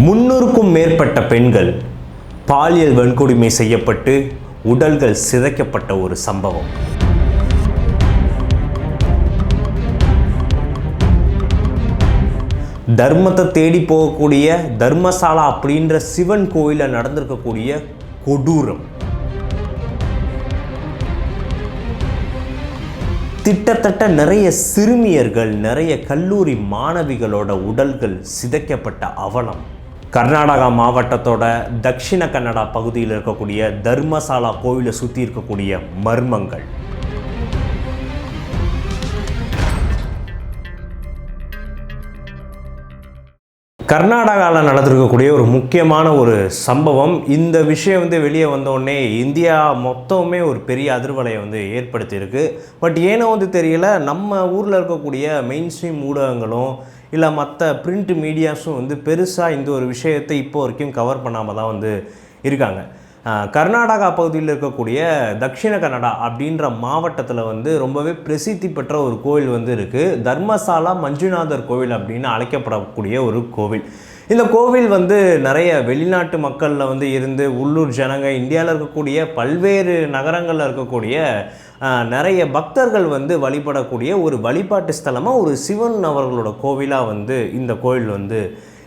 300க்கும் மேற்பட்ட பெண்கள் பாலியல் வன்கொடுமை செய்யப்பட்டு உடல்கள் சிதைக்கப்பட்ட ஒரு சம்பவம். தர்மத்தை தேடி போகக்கூடிய தர்மசாலா அப்படின்ற சிவன் கோயிலில் நடந்திருக்கக்கூடிய கொடூரம். கிட்டத்தட்ட நிறைய சிறுமியர்கள், நிறைய கல்லூரி மாணவிகளோட உடல்கள் சிதைக்கப்பட்ட அவலம். கர்நாடகா மாவட்டத்தோட தக்ஷிண கன்னடா பகுதியில் இருக்கக்கூடிய தர்மசாலா கோவிலை சுற்றி இருக்கக்கூடிய மர்மங்கள். கர்நாடகாவில் நடந்திருக்கக்கூடிய ஒரு முக்கியமான ஒரு சம்பவம். இந்த விஷயம் வெளியே வந்தோடனே இந்தியா மொத்தமே ஒரு பெரிய அதிர்வலையை ஏற்படுத்தியிருக்கு. பட் ஏனோ தெரியல, நம்ம ஊரில் இருக்கக்கூடிய மெயின் ஸ்ட்ரீம் ஊடகங்களும் இல்லை மற்ற பிரிண்ட் மீடியாஸும் பெருசாக இந்த ஒரு விஷயத்தை இப்போ வரைக்கும் கவர் பண்ணாமல் தான் இருக்காங்க. கர்நாடகா பகுதியில் இருக்கக்கூடிய தக்ஷிண கன்னடா அப்படின்ற மாவட்டத்தில் ரொம்பவே பிரசித்தி பெற்ற ஒரு கோவில் இருக்குது. தர்மசாலா மஞ்சுநாதர் கோவில் அப்படின்னு அழைக்கப்படக்கூடிய ஒரு கோவில். இந்த கோவில் நிறைய வெளிநாட்டு மக்களில் இருந்து உள்ளூர் ஜனங்க, இந்தியாவில் இருக்கக்கூடிய பல்வேறு நகரங்களில் இருக்கக்கூடிய நிறைய பக்தர்கள் வழிபடக்கூடிய ஒரு வழிபாட்டு ஸ்தலமாக, ஒரு சிவன் அவர்களோட கோவிலாக இந்த கோவில்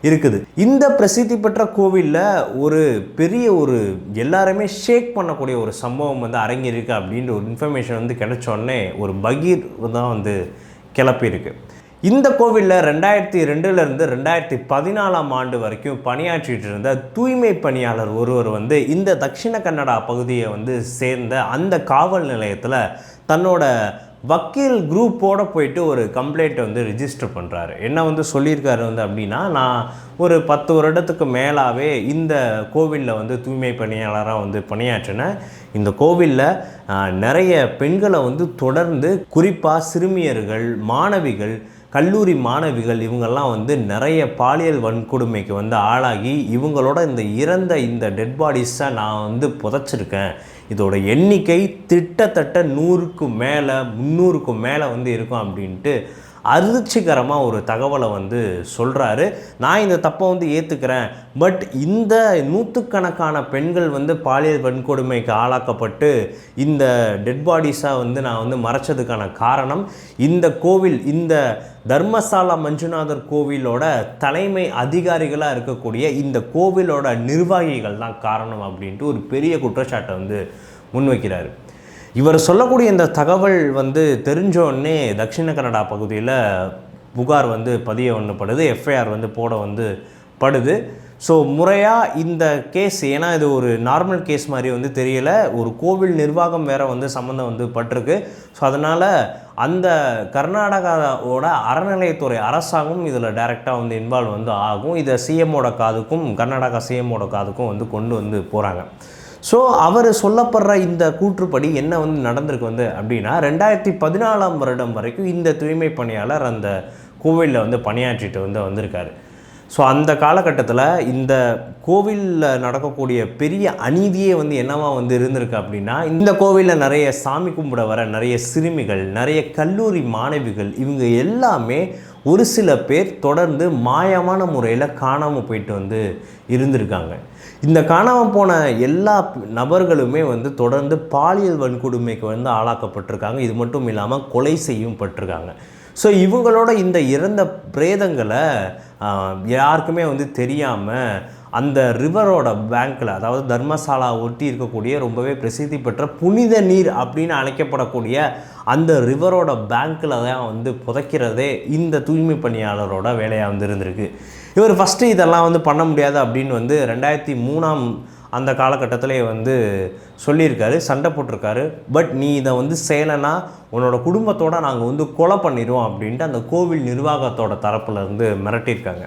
இருக்குது. இந்த பிரசித்தி பெற்ற கோவிலில் ஒரு பெரிய எல்லாருமே ஷேக் பண்ணக்கூடிய ஒரு சம்பவம் அரங்கியிருக்கு அப்படின்ற ஒரு இன்ஃபர்மேஷன் கிடைச்சோடனே ஒரு பகீர் தான் கிளப்பியிருக்கு. இந்த கோவிலில் 2002லேருந்து 2014ஆம் ஆண்டு வரைக்கும் பணியாற்றிட்டு இருந்த தூய்மை பணியாளர் ஒருவர் இந்த தக்ஷிண கன்னடா பகுதியை சேர்ந்த அந்த காவல் நிலையத்தில் தன்னோட வக்கீல் குரூப்போடு போயிட்டு ஒரு கம்ப்ளைண்ட்டை ரிஜிஸ்டர் பண்ணுறாரு. என்ன சொல்லியிருக்காரு அப்படின்னா, நான் ஒரு 10 வருடத்துக்கு மேலாகவே இந்த கோவிலில் தூய்மை பணியாளராக பணியாற்றினேன். இந்த கோவிலில் நிறைய பெண்களை தொடர்ந்து, குறிப்பாக சிறுமியர்கள், மாணவிகள், கல்லூரி மாணவிகள் இவங்கெல்லாம் நிறைய பாலியல் வன்கொடுமைக்கு ஆளாகி இவங்களோட இறந்த இந்த டெட் பாடிஸை நான் புதைச்சிருக்கேன். இதோட எண்ணிக்கை கிட்டத்தட்ட 100க்கும் மேலே, 300க்கும் மேலே இருக்கும் அப்படின்ட்டு அதிர்ச்சிகரமாக ஒரு தகவலை சொல்கிறாரு. நான் இந்த தப்பை ஏற்றுக்கிறேன். பட் இந்த நூற்றுக்கணக்கான பெண்கள் பாலியல் வன்கொடுமைக்கு ஆளாக்கப்பட்டு இந்த டெட் பாடிஸாக நான் மறைச்சதுக்கான காரணம் இந்த கோவில், இந்த தர்மசாலா மஞ்சுநாதர் கோவிலோட தலைமை அதிகாரிகளாக இருக்கக்கூடிய இந்த கோவிலோட நிர்வாகிகள் தான் காரணம் அப்படின்ட்டு ஒரு பெரிய குற்றச்சாட்டை முன்வைக்கிறார். இவர் சொல்லக்கூடிய இந்த தகவல் தெரிஞ்சோடனே தக்ஷிண கன்னடா பகுதியில் புகார் பதிய ஒன்றுப்படுது, எஃப்ஐஆர் போட படுது. ஸோ முறையாக இந்த கேஸ், ஏன்னா இது ஒரு நார்மல் கேஸ் மாதிரி தெரியலை, ஒரு கோவில் நிர்வாகம் வேறு சம்மந்தம் பட்டிருக்கு. ஸோ அதனால் அந்த கர்நாடகாவோட அறநிலையத்துறை அரசாங்கம் இதில் டைரெக்டாக இன்வால்வ் ஆகும். இதை சிஎம்மோட காதுக்கும், கர்நாடகா சிஎம்மோட காதுக்கும் கொண்டு போகிறாங்க. ஸோ அவர் சொல்லப்படுற இந்த கூற்றுப்படி என்ன நடந்திருக்கு அப்படின்னா, 2014ஆம் வருடம் வரைக்கும் இந்த தூய்மை பணியாளர் அந்த கோவிலில் பணியாற்றிட்டு வந்திருக்காரு. ஸோ அந்த காலகட்டத்தில் இந்த கோவிலில் நடக்கக்கூடிய பெரிய அநீதியே என்னவா இருந்திருக்கு அப்படின்னா, இந்த கோவிலில் நிறைய சாமி கும்பிட வர நிறைய சிறுமிகள், நிறைய கல்லூரி மாணவிகள், இவங்க எல்லாமே ஒரு சில பேர் தொடர்ந்து மாயமான முறையில் காணாமல் போயிட்டு இருந்திருக்காங்க. இந்த காணாமல் போன எல்லா நபர்களுமே தொடர்ந்து பாலியல் வன்கொடுமைக்கு ஆளாக்கப்பட்டிருக்காங்க. இது மட்டும் இல்லாமல் கொலை செய்யும் பட்டிருக்காங்க. ஸோ இவங்களோட இந்த இறந்த பிரேதங்களை யாருக்குமே தெரியாமல் அந்த ரிவரோட பேங்க்கில், அதாவது தர்மசாலா ஒட்டி இருக்கக்கூடிய ரொம்பவே பிரசித்தி பெற்ற புனித நீர் அப்படின்னு அழைக்கப்படக்கூடிய அந்த ரிவரோட பேங்க்கில் தான் புதைக்கிறதே இந்த தூய்மை பணியாளரோட வேலையாக இருந்திருக்கு. இவர் ஃபஸ்ட்டு இதெல்லாம் பண்ண முடியாது அப்படின்னு 2003ஆம் அந்த காலகட்டத்திலே சொல்லியிருக்காரு, சண்டை போட்டிருக்காரு. பட் நீ இதை செய்யலைன்னா உன்னோட குடும்பத்தோடு நாங்கள் கொலை பண்ணிடுவோம் அப்படின்ட்டு அந்த கோவில் நிர்வாகத்தோட தரப்புலேருந்து மிரட்டியிருக்காங்க.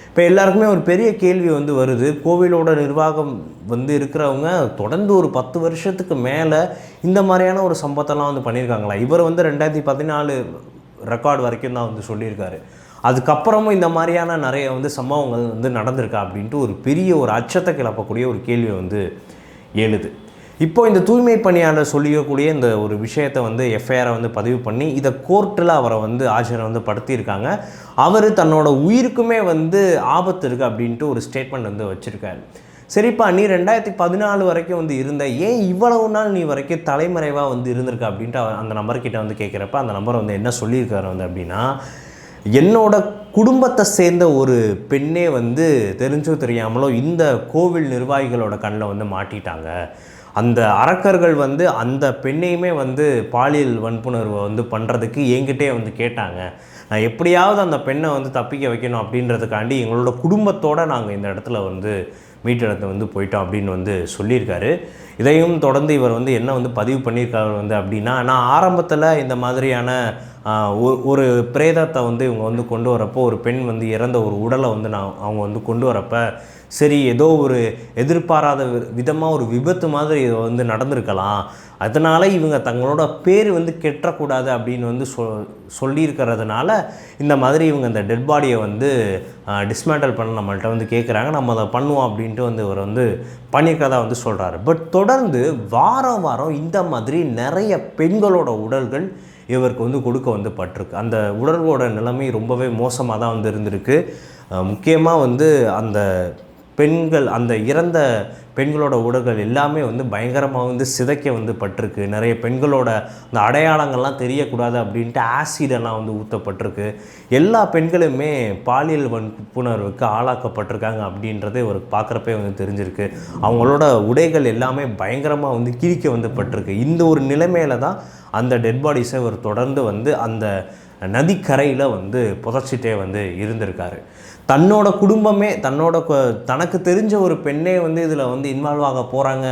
இப்போ எல்லாருக்குமே ஒரு பெரிய கேள்வி வருது, கோவிலோட நிர்வாகம் இருக்கிறவங்க தொடர்ந்து ஒரு 10 வருஷத்துக்கு மேலே இந்த மாதிரியான ஒரு சம்பவத்தெல்லாம் பண்ணியிருக்காங்களா? இவர் 2014 ரெக்கார்டு வரைக்கும் தான் சொல்லியிருக்காரு. அதுக்கப்புறமும் இந்த மாதிரியான நிறைய சம்பவங்கள் நடந்திருக்கா அப்படின்ட்டு ஒரு பெரிய ஒரு அச்சத்தை கிளப்பக்கூடிய ஒரு கேள்வி எழுது. இப்போ இந்த தூய்மை பணியாளர் சொல்லிக்கக்கூடிய இந்த ஒரு விஷயத்தை வந்து எஃப்ஐஆரை வந்து பதிவு பண்ணி இதை கோர்ட்டில் அவரை வந்து ஆஜரை வந்து படுத்தியிருக்காங்க. அவர் தன்னோட உயிருக்குமே வந்து ஆபத்து இருக்குது அப்படின்ட்டு ஒரு ஸ்டேட்மெண்ட் வந்து வச்சுருக்காரு. சரிப்பா, நீ 2014 வரைக்கும் வந்து இருந்த, ஏன் இவ்வளவு நாள் நீ வரைக்கும் தலைமறைவாக வந்து இருந்திருக்க அப்படின்ட்டு அந்த நம்பர்கிட்ட வந்து கேட்குறப்ப அந்த நம்பர் வந்து என்ன சொல்லியிருக்காரு வந்து அப்படின்னா, என்னோட குடும்பத்தை சேர்ந்த ஒரு பெண்ணே வந்து தெரிஞ்சோ தெரியாமலோ இந்த கோவில் நிர்வாகிகளோட கண்ணில் வந்து மாட்டிட்டாங்க. அந்த அரக்கர்கள் வந்து அந்த பெண்ணையுமே வந்து பாலியல் வன்புணர்வை வந்து பண்ணுறதுக்கு என்கிட்டே வந்து கேட்டாங்க. நான் எப்படியாவது அந்த பெண்ணை வந்து தப்பிக்க வைக்கணும் அப்படின்றதுக்காண்டி எங்களோட குடும்பத்தோடு நாங்கள் இந்த இடத்துல வந்து மீட்டெடுத்து வந்து போயிட்டோம் அப்படின்னு வந்து சொல்லியிருக்காரு. இதையும் தொடர்ந்து இவர் வந்து என்ன வந்து பதிவு பண்ணியிருக்காரு வந்து அப்படின்னா, நான் ஆரம்பத்தில் இந்த மாதிரியான ஒரு பிரேதத்தை வந்து இவங்க வந்து கொண்டு வரப்போ, ஒரு பெண் வந்து இறந்த ஒரு உடலை வந்து அவங்க வந்து கொண்டு வரப்போ, சரி ஏதோ ஒரு எதிர்பாராத விதமாக ஒரு விபத்து மாதிரி இது வந்து நடந்திருக்கலாம், அதனால் இவங்க தங்களோட பேர் வந்து கெட்டக்கூடாது அப்படின்னு வந்து சொல்லியிருக்கிறதுனால இந்த மாதிரி இவங்க இந்த டெட் பாடியை வந்து டிஸ்மேண்டல் பண்ண நம்மள்கிட்ட வந்து கேட்குறாங்க, நம்ம அதை பண்ணுவோம் அப்படின்ட்டு வந்து இவர் வந்து பண்ணியிருக்கிறதா வந்து சொல்கிறாரு. பட் தொடர்ந்து வாரம் வாரம் இந்த மாதிரி நிறைய பெண்களோட உடல்கள் இவருக்கு வந்து கொடுக்க வந்து பட்டிருக்கு. அந்த உடல்களோட நிலைமை ரொம்பவே மோசமாக தான் வந்து இருந்திருக்கு. முக்கியமாக வந்து அந்த பெண்கள், அந்த இறந்த பெண்களோட உடல்கள் எல்லாமே வந்து பயங்கரமாக வந்து சிதைக்க வந்து பட்டிருக்கு. நிறைய பெண்களோட அந்த அடையாளங்கள்லாம் தெரியக்கூடாது அப்படின்ட்டு ஆசிடெல்லாம் வந்து ஊற்றப்பட்டிருக்கு. எல்லா பெண்களுமே பாலியல் வன்புணர்வுக்கு ஆளாக்கப்பட்டிருக்காங்க அப்படின்றது இவருக்கு பார்க்குறப்பே வந்து தெரிஞ்சிருக்கு. அவங்களோட உடைகள் எல்லாமே பயங்கரமாக வந்து கிழிக்க வந்து பட்டிருக்கு. இந்த ஒரு நிலைமையில தான் அந்த டெட் பாடிஸை இவர் தொடர்ந்து வந்து அந்த நதிக்கரையில் வந்து புதைச்சிட்டே வந்து இருந்திருக்காரு. தன்னோட குடும்பமே, தனக்கு தெரிஞ்ச ஒரு பெண்ணே வந்து இதில் வந்து இன்வால்வ் ஆக போகிறாங்க,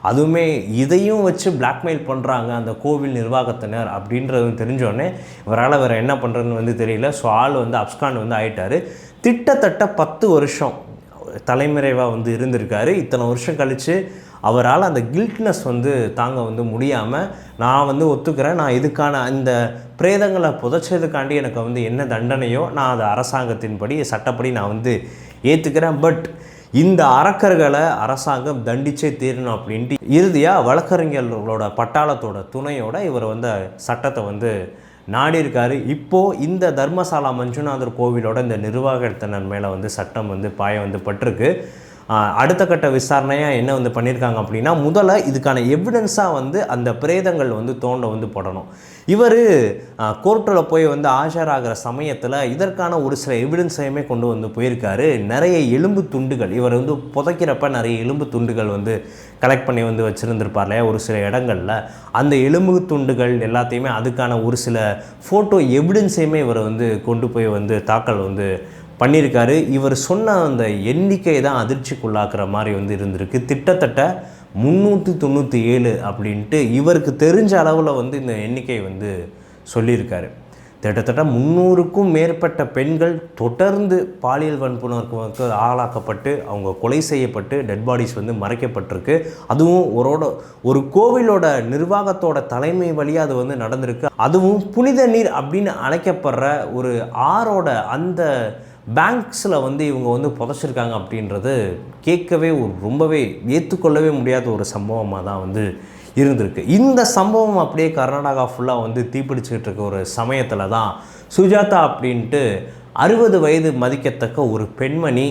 அதுவுமே இதையும் வச்சு பிளாக்மெயில் பண்ணுறாங்க அந்த கோவில் நிர்வாகத்தினர் அப்படின்றது தெரிஞ்சோடனே இவரால் வேறு என்ன பண்ணுறதுன்னு வந்து தெரியல. ஸோ ஆள் வந்து அப்ஸ்கான் வந்து ஆகிட்டார். கிட்டத்தட்ட 10 வருஷம் தலைமறைவாக வந்து இருந்திருக்காரு. இத்தனை வருஷம் கழித்து அவரால் அந்த கில்ட்னஸ் வந்து தாங்க வந்து முடியாமல், நான் வந்து ஒத்துக்கிறேன், நான் இதுக்கான இந்த பிரேதங்களை புதைச்சதுக்காண்டி எனக்கு வந்து என்ன தண்டனையோ நான் அதை அரசாங்கத்தின்படி சட்டப்படி நான் வந்து ஏற்றுக்கிறேன், பட் இந்த அரக்கர்களை அரசாங்கம் தண்டிச்சே தீரணும் அப்படின்ட்டு இறுதியாக வழக்கறிஞர்களோட பட்டாளத்தோட துணையோட இவர் வந்து சட்டத்தை வந்து நாடி இருக்காரு. இப்போது இந்த தர்மசாலா மஞ்சுநாதர் கோவிலோட இந்த நிர்வாகத்தினர் மேலே வந்து சட்டம் வந்து பாய வந்து பட்டிருக்கு. அடுத்த கட்ட விசாரணையாக என்ன வந்து பண்ணியிருக்காங்க அப்படின்னா, முதல்ல இதுக்கான எவிடன்ஸாக வந்து அந்த பிரேதங்கள் வந்து தோண்ட வந்து போடணும். இவர் கோர்ட்டில் போய் வந்து ஆஜராகிற சமயத்தில் இதற்கான ஒரு சில எவிடன்ஸையுமே கொண்டு வந்து போயிருக்காரு. நிறைய எலும்பு துண்டுகள், இவர் வந்து புதைக்கிறப்ப நிறைய எலும்பு துண்டுகள் வந்து கலெக்ட் பண்ணி வந்து வச்சுருந்துருப்பார் இல்லையா ஒரு சில இடங்களில், அந்த எலும்பு துண்டுகள் எல்லாத்தையுமே அதுக்கான ஒரு சில ஃபோட்டோ எவிடன்ஸையுமே இவர் வந்து கொண்டு போய் வந்து தாக்கல் வந்து பண்ணியிருக்காரு. இவர் சொன்ன அந்த எண்ணிக்கை தான் அதிர்ச்சிக்குள்ளாக்குற மாதிரி வந்து இருந்திருக்கு. கிட்டத்தட்ட 397 அப்படின்ட்டு இவருக்கு தெரிஞ்ச அளவில் வந்து இந்த எண்ணிக்கை வந்து சொல்லியிருக்காரு. கிட்டத்தட்ட 300க்கும் மேற்பட்ட பெண்கள் தொடர்ந்து பாலியல் வன்புணர்வுக்கு ஆளாக்கப்பட்டு அவங்க கொலை செய்யப்பட்டு டெட் பாடிஸ் வந்து மறைக்கப்பட்டிருக்கு. அதுவும் ஒரு கோவிலோட நிர்வாகத்தோட தலைமை வழியாக அது வந்து நடந்திருக்கு. அதுவும் புனித நீர் அப்படின்னு அழைக்கப்படுற ஒரு ஆறோட அந்த பேங்க்ஸில் வந்து இவங்க வந்து புதைச்சிருக்காங்க அப்படின்றது கேட்கவே ரொம்பவே ஏற்றுக்கொள்ளவே முடியாத ஒரு சம்பவமாக தான் வந்து இருந்திருக்கு. இந்த சம்பவம் அப்படியே கர்நாடகா ஃபுல்லாக வந்து தீப்பிடிச்சிக்கிட்டு இருக்க ஒரு சமயத்தில் தான் சுஜாதா அப்படின்ட்டு 60 வயது மதிக்கத்தக்க ஒரு பெண்மணி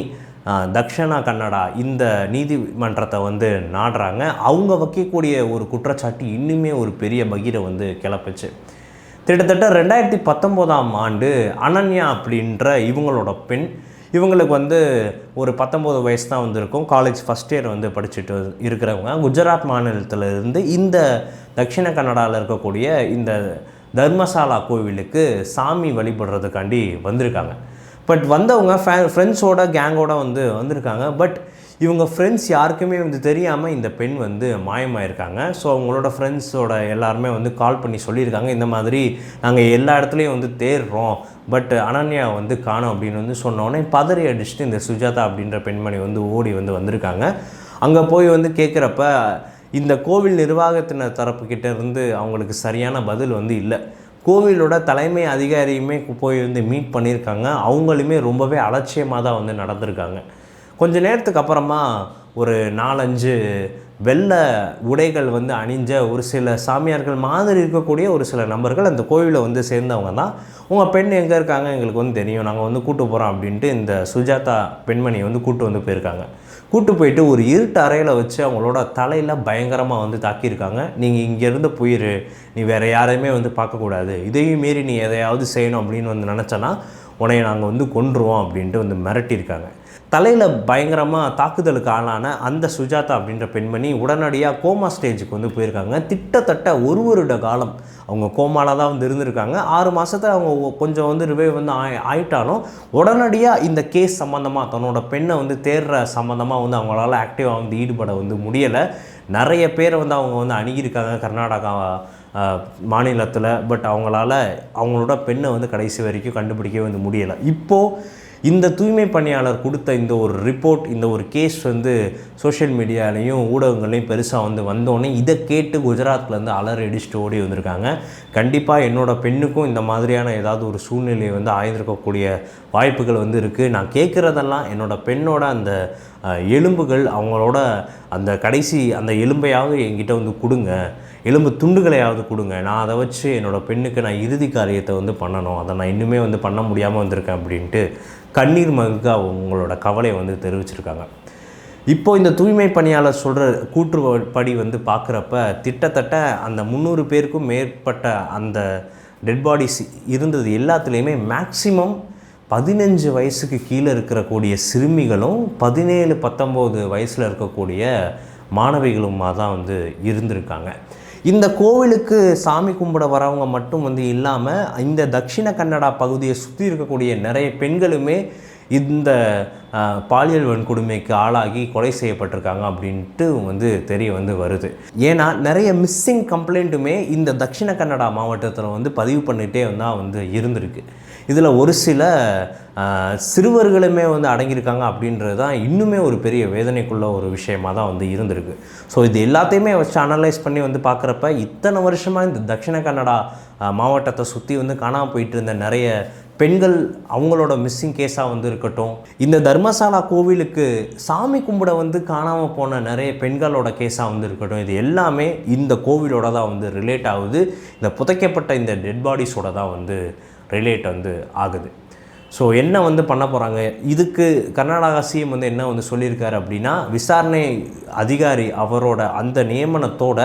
தக்ஷணா கன்னடா இந்த நீதிமன்றத்தை வந்து நாடுறாங்க. அவங்க வைக்கக்கூடிய ஒரு குற்றச்சாட்டு இன்னுமே ஒரு பெரிய பகீரை வந்து கிளப்புச்சு. கிட்டத்தட்ட 2019ஆம் ஆண்டு அனன்யா அப்படின்ற இவங்களோட பெண், இவங்களுக்கு வந்து ஒரு 19 வயசு தான் வந்திருக்கும், காலேஜ் ஃபஸ்ட் இயர் வந்து படிச்சுட்டு இருக்கிறவங்க, குஜராத் மாநிலத்தில் இருந்து இந்த தக்ஷிண கன்னடாவில் இருக்கக்கூடிய இந்த தர்மசாலா கோவிலுக்கு சாமி வழிபடுறதுக்காண்டி வந்திருக்காங்க. பட் வந்தவங்க ஃப்ரெண்ட்ஸோட கேங்கோடு வந்து வந்திருக்காங்க. பட் இவங்க ஃப்ரெண்ட்ஸ் யாருக்குமே வந்து தெரியாமல் இந்த பெண் வந்து மாயமாயிருக்காங்க. ஸோ அவங்களோட ஃப்ரெண்ட்ஸோட எல்லாருமே வந்து கால் பண்ணி சொல்லியிருக்காங்க, இந்த மாதிரி நாங்கள் எல்லா இடத்துலையும் வந்து தேடுறோம், பட் அனன்யா வந்து காணோம் அப்படின்னு வந்து சொன்னோடனே பதறி அடிச்சுட்டு இந்த சுஜாதா அப்படின்ற பெண்மணி வந்து ஓடி வந்து வந்திருக்காங்க. அங்கே போய் வந்து கேட்குறப்ப இந்த கோவில் நிர்வாகத்தினர் தரப்புக்கிட்ட இருந்து அவங்களுக்கு சரியான பதில் வந்து இல்லை. கோவிலோட தலைமை அதிகாரியுமே போய் வந்து மீட் பண்ணியிருக்காங்க. அவங்களுமே ரொம்பவே அலட்சியமாக தான் வந்து நடந்திருக்காங்க. கொஞ்ச நேரத்துக்கு அப்புறமா ஒரு 4-5 வெள்ளை உடைகள் வந்து அணிஞ்ச ஒரு சில சாமியார்கள் மாதிரி இருக்கக்கூடிய ஒரு சில நபர்கள் அந்த கோவிலில் வந்து சேர்ந்தவங்க தான். உங்கள் பெண் எங்கே இருக்காங்க எங்களுக்கு வந்து தெரியும், நாங்கள் வந்து கூட்டு போகிறோம் அப்படின்ட்டு இந்த சுஜாதா பெண்மணியை வந்து கூட்டு வந்து போயிருக்காங்க. கூட்டு போயிட்டு ஒரு இருட்டு அறையில் வச்சு அவங்களோட தலையில் பயங்கரமாக வந்து தாக்கியிருக்காங்க. நீங்கள் இங்கேருந்து போயிரு, நீ வேறு யாரையுமே வந்து பார்க்கக்கூடாது, இதையும் மீறி நீ எதையாவது செய்யணும் அப்படின்னு வந்து நினச்சனா உன்னைய நாங்கள் வந்து கொன்றுவோம் அப்படின்ட்டு வந்து மிரட்டியிருக்காங்க. தலையில் பயங்கரமாக தாக்குதலுக்கு ஆளான அந்த சுஜாதா அப்படின்ற பெண்மணி உடனடியாக கோமா ஸ்டேஜுக்கு வந்து போயிருக்காங்க. கிட்டத்தட்ட 1 வருட காலம் அவங்க கோமாவில் தான் வந்து இருந்திருக்காங்க. 6 மாதத்தில் அவங்க கொஞ்சம் வந்து ரிவைவ் வந்து ஆயிட்டாலும் உடனடியாக இந்த கேஸ் சம்மந்தமாக தன்னோட பெண்ணை வந்து தேடுற சம்மந்தமாக வந்து அவங்களால ஆக்டிவாக வந்து ஈடுபட வந்து முடியலை. நிறைய பேரை வந்து அவங்க வந்து அணுகியிருக்காங்க கர்நாடகா மாநிலத்தில். பட் அவங்களால அவங்களோட பெண்ணை வந்து கடைசி வரைக்கும் கண்டுபிடிக்கவே வந்து முடியலை. இப்போது இந்த தூய்மை பணியாளர் கொடுத்த இந்த ஒரு ரிப்போர்ட், இந்த ஒரு கேஸ் வந்து சோஷியல் மீடியாலையும் ஊடகங்களையும் பெருசாக வந்து வந்தோடனே இதை கேட்டு குஜராத்லேருந்து அலறி அடிச்சுட்டு ஓடி வந்திருக்காங்க. கண்டிப்பாக என்னோடய பெண்ணுக்கும் இந்த மாதிரியான ஏதாவது ஒரு சூழ்நிலையை வந்து ஆய்ந்திருக்கக்கூடிய வாய்ப்புகள் வந்து இருக்குது. நான் கேட்குறதெல்லாம் என்னோடய பெண்ணோட அந்த எலும்புகள், அவங்களோட அந்த கடைசி அந்த எலும்பையாவது என்கிட்ட வந்து கொடுங்க, எலும்பு துண்டுகளையாவது கொடுங்க, நான் அதை வச்சு என்னோடய பெண்ணுக்கு நான் இறுதி காரியத்தை வந்து பண்ணணும், அதை நான் இன்னுமே வந்து பண்ண முடியாமல் வந்திருக்கேன் அப்படின்ட்டு கண்ணீர் மல்க அவங்களோட கவலையை வந்து தெரிவிச்சிருக்காங்க. இப்போது இந்த தூய்மை பணியாளர் சொல்கிற கூற்றுப்படி வந்து பார்க்குறப்ப கிட்டத்தட்ட அந்த 300 பேருக்கும் மேற்பட்ட அந்த டெட் பாடிஸ் இருந்தது எல்லாத்துலேயுமே மேக்ஸிமம் 15 வயசுக்கு கீழே இருக்கக்கூடிய சிறுமிகளும் 17-19 வயசில் இருக்கக்கூடிய மாணவிகளுமாக தான் வந்து இருந்திருக்காங்க. இந்த கோவிலுக்கு சாமி கும்பிட வரவங்க மட்டும் வந்து இல்லாமல் இந்த தக்ஷிண கன்னடா பகுதியை சுற்றி இருக்கக்கூடிய நிறைய பெண்களுமே இந்த பாலியல் வன்கொடுமைக்கு ஆளாகி கொலை செய்யப்பட்டிருக்காங்க அப்படின்ட்டு வந்து தெரிய வந்து வருது. ஏன்னா நிறைய மிஸ்ஸிங் கம்ப்ளைண்ட்டுமே இந்த தக்ஷிண கன்னடா மாவட்டத்தில் வந்து பதிவு பண்ணிகிட்டே வந்து இருந்திருக்கு. இதில் ஒரு சில சிறுவர்களுமே வந்து அடங்கியிருக்காங்க அப்படின்றது தான் இன்னுமே ஒரு பெரிய வேதனைக்குள்ள ஒரு விஷயமாக தான் வந்து இருந்திருக்கு. ஸோ இது எல்லாத்தையுமே வச்சு அனலைஸ் பண்ணி வந்து பார்க்குறப்ப இத்தனை வருஷமாக இந்த தக்ஷிண கன்னடா மாவட்டத்தை சுற்றி வந்து காணாமல் போயிட்டு இருந்த நிறைய பெண்கள் அவங்களோட மிஸ்ஸிங் கேஸாக வந்து இருக்கட்டும், இந்த தர்மசாலா கோவிலுக்கு சாமி கும்பிட வந்து காணாமல் போன நிறைய பெண்களோட கேஸாக வந்து இருக்கட்டும், இது எல்லாமே இந்த கோவிலோட தான் வந்து ரிலேட் ஆகுது. இந்த புதைக்கப்பட்ட இந்த டெட் பாடிஸோட தான் வந்து ரிலேட் வந்து ஆகுது. ஸோ என்ன வந்து பண்ண போகிறாங்க, இதுக்கு கர்நாடகா சிஎம் வந்து என்ன வந்து சொல்லியிருக்காரு அப்படின்னா, விசாரணை அதிகாரி அவரோட அந்த நியமனத்தோட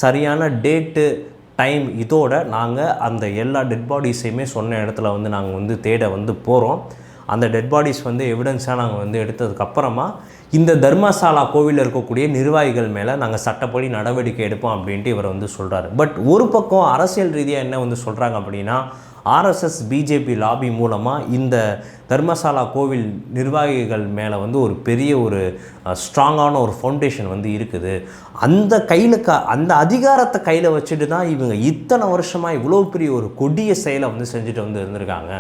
சரியான டேட்டு டைம் இதோட நாங்கள் அந்த எல்லா டெட் பாடிஸையுமே சொன்ன இடத்துல வந்து நாங்கள் வந்து தேட வந்து போகிறோம். அந்த டெட் பாடிஸ் வந்து எவிடன்ஸாக நாங்கள் வந்து எடுத்ததுக்கப்புறமா இந்த தர்மசாலா கோவிலில் இருக்கக்கூடிய நிர்வாகிகள் மேலே நாங்கள் சட்டப்படி நடவடிக்கை எடுப்போம் அப்படின்ட்டு இவர் வந்து சொல்கிறாரு. பட் ஒரு பக்கம் அரசியல் ரீதியாக என்ன வந்து சொல்கிறாங்க அப்படின்னா, ஆர்எஸ்எஸ் பிஜேபி லாபி மூலமாக இந்த தர்மசாலா கோவில் நிர்வாகிகள் மேலே வந்து ஒரு பெரிய ஒரு ஸ்ட்ராங்கான ஒரு ஃபவுண்டேஷன் வந்து இருக்குது. அந்த அந்த அதிகாரத்தை கையில் வச்சுட்டு தான் இவங்க இத்தனை வருஷமாக இவ்வளோ பெரிய ஒரு கொடிய செயலை வந்து செஞ்சுட்டு வந்து இருந்திருக்காங்க.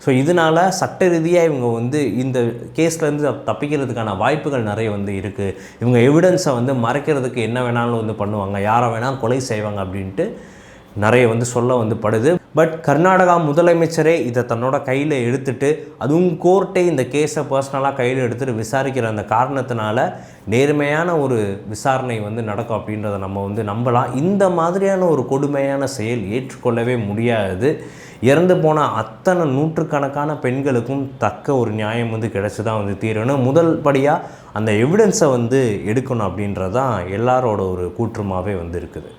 ஸோ இதனால் சட்ட ரீதியாக இவங்க வந்து இந்த கேஸ்லேருந்து தப்பிக்கிறதுக்கான வாய்ப்புகள் நிறைய வந்து இருக்குது. இவங்க எவிடன்ஸை வந்து மறைக்கிறதுக்கு என்ன வேணாலும் வந்து பண்ணுவாங்க, யாரை வேணாலும் கொலை செய்வாங்க அப்படின்ட்டு நிறைய வந்து சொல்ல வந்து படுது. பட் கர்நாடகா முதலமைச்சரே இதை தன்னோட கையில் எடுத்துகிட்டு, அதுவும் கோர்ட்டே இந்த கேஸை பர்சனலாக கையில் எடுத்துகிட்டு விசாரிக்கிற அந்த காரணத்தினால நேர்மையான ஒரு விசாரணை வந்து நடக்கும் அப்படின்றத நம்ம வந்து நம்பலாம். இந்த மாதிரியான ஒரு கொடுமையான செயல் ஏற்றுக்கொள்ளவே முடியாது. இறந்து போன அத்தனை நூற்றுக்கணக்கான பெண்களுக்கும் தக்க ஒரு நியாயம் வந்து கிடச்சி தான் வந்து தீரணும். முதல் படியாக அந்த எவிடன்ஸை வந்து எடுக்கணும் அப்படின்றதான் எல்லாரோட ஒரு கூற்றுமாகவே வந்து இருக்குது.